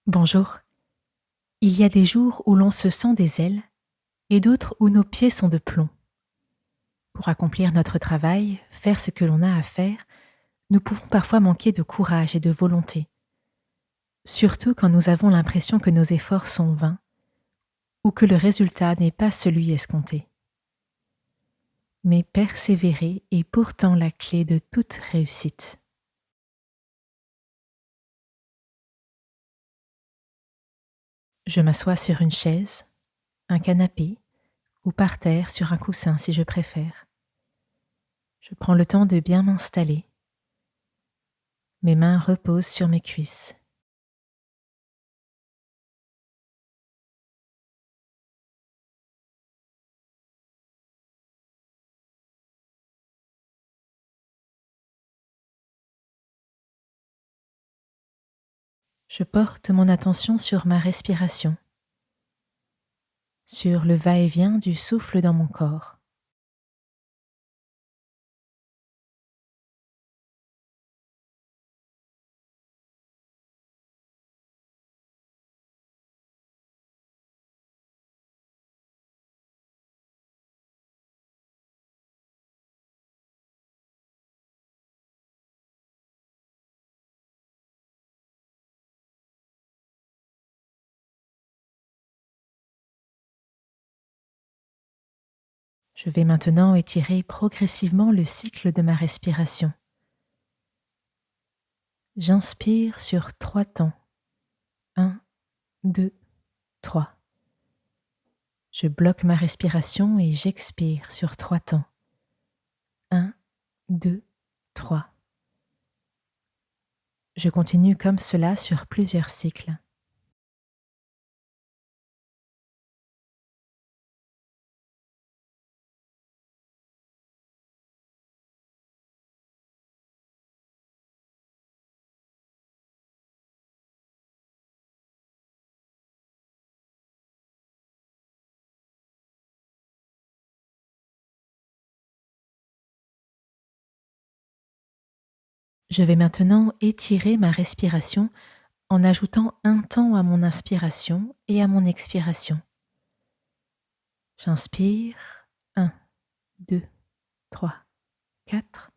Bonjour. Il y a des jours où l'on se sent des ailes et d'autres où nos pieds sont de plomb. Pour accomplir notre travail, faire ce que l'on a à faire, nous pouvons parfois manquer de courage et de volonté, surtout quand nous avons l'impression que nos efforts sont vains ou que le résultat n'est pas celui escompté. Mais persévérer est pourtant la clé de toute réussite. Je m'assois sur une chaise, un canapé ou par terre sur un coussin si je préfère. Je prends le temps de bien m'installer. Mes mains reposent sur mes cuisses. Je porte mon attention sur ma respiration, sur le va-et-vient du souffle dans mon corps. Je vais maintenant étirer progressivement le cycle de ma respiration. J'inspire sur 3 temps. 1, 2, 3. Je bloque ma respiration et j'expire sur 3 temps. 1, 2, 3. Je continue comme cela sur plusieurs cycles. Je vais maintenant étirer ma respiration en ajoutant un temps à mon inspiration et à mon expiration. J'inspire 1, 2, 3, 4.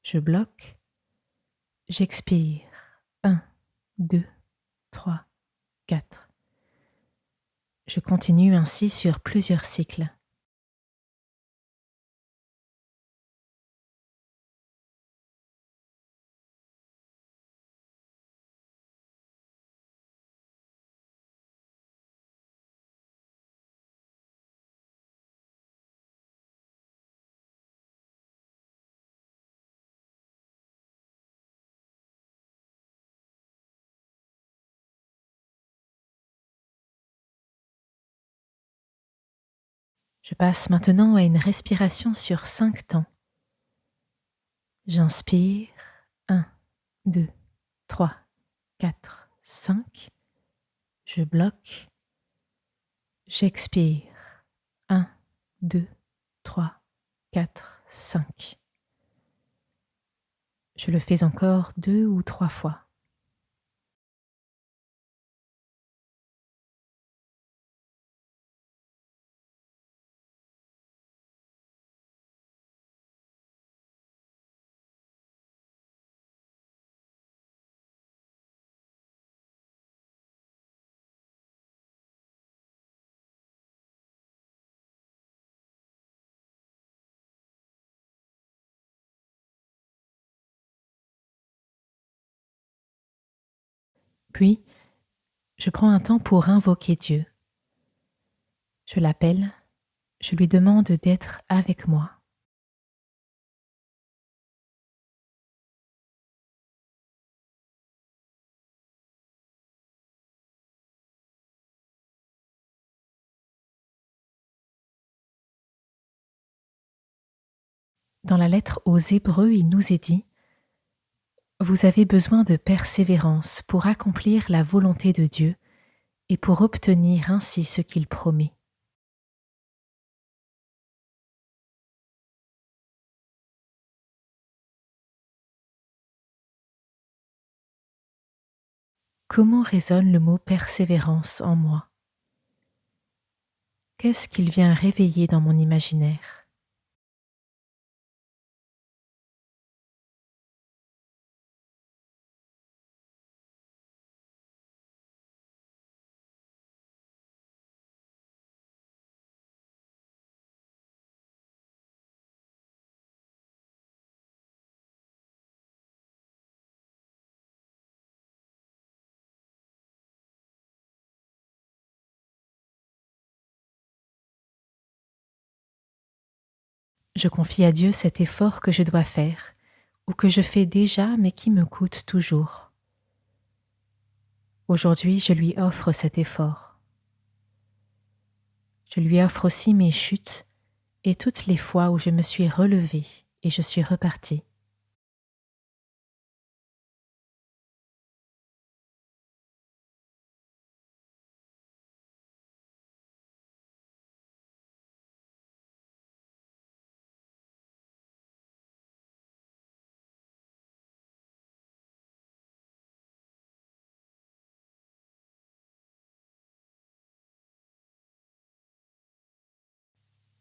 Je bloque. J'expire 1, 2, 3, 4. Je continue ainsi sur plusieurs cycles. Je passe maintenant à une respiration sur 5 temps. J'inspire 1, 2, 3, 4, 5. Je bloque. J'expire 1, 2, 3, 4, 5. Je le fais encore 2 ou 3 fois. Puis, je prends un temps pour invoquer Dieu. Je l'appelle, je lui demande d'être avec moi. Dans la lettre aux Hébreux, il nous est dit: Vous avez besoin de persévérance pour accomplir la volonté de Dieu et pour obtenir ainsi ce qu'il promet. comment résonne le mot persévérance en moi? Qu'est-ce qu'il vient réveiller dans mon imaginaire? Je confie à Dieu cet effort que je dois faire, ou que je fais déjà mais qui me coûte toujours. Aujourd'hui, je lui offre cet effort. Je lui offre aussi mes chutes et toutes les fois où je me suis relevée et je suis repartie.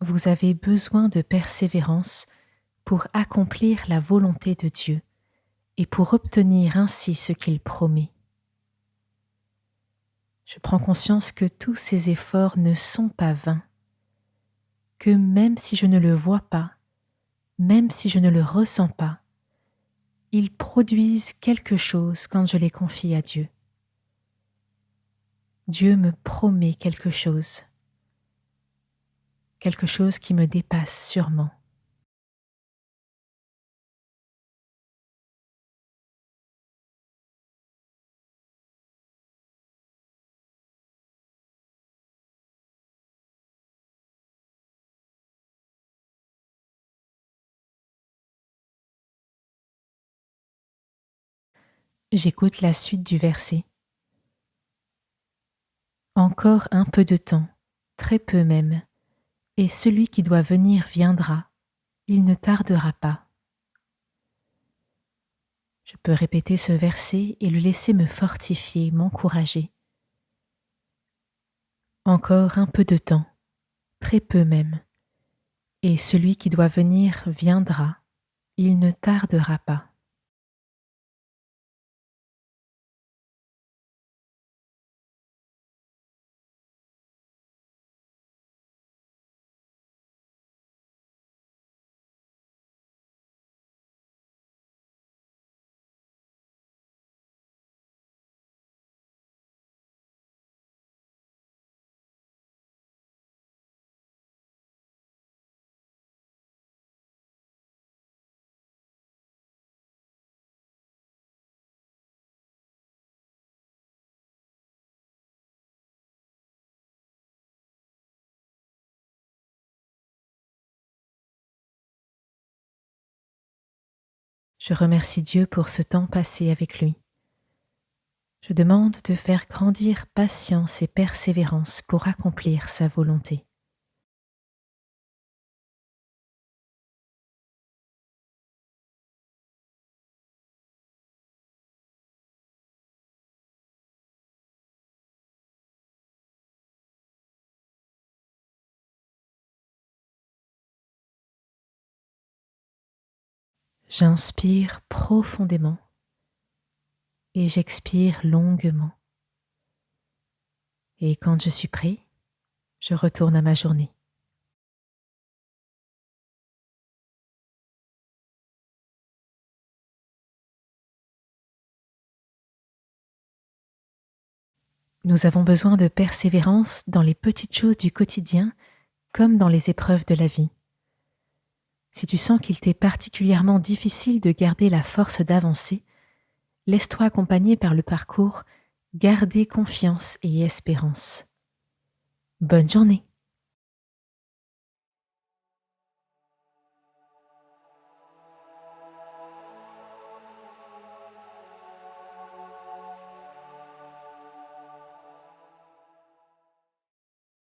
Vous avez besoin de persévérance pour accomplir la volonté de Dieu et pour obtenir ainsi ce qu'il promet. Je prends conscience que tous ces efforts ne sont pas vains, que même si je ne le vois pas, même si je ne le ressens pas, ils produisent quelque chose quand je les confie à Dieu. Dieu me promet quelque chose qui me dépasse sûrement. J'écoute la suite du verset. Encore un peu de temps, très peu même, et celui qui doit venir viendra, il ne tardera pas. Je peux répéter ce verset et le laisser me fortifier, m'encourager. Encore un peu de temps, très peu même, et celui qui doit venir viendra, il ne tardera pas. Je remercie Dieu pour ce temps passé avec lui. Je demande de faire grandir patience et persévérance pour accomplir sa volonté. J'inspire profondément et j'expire longuement. Et quand je suis prêt, je retourne à ma journée. Nous avons besoin de persévérance dans les petites choses du quotidien comme dans les épreuves de la vie. Si tu sens qu'il t'est particulièrement difficile de garder la force d'avancer, laisse-toi accompagner par le parcours Garder confiance et espérance. Bonne journée!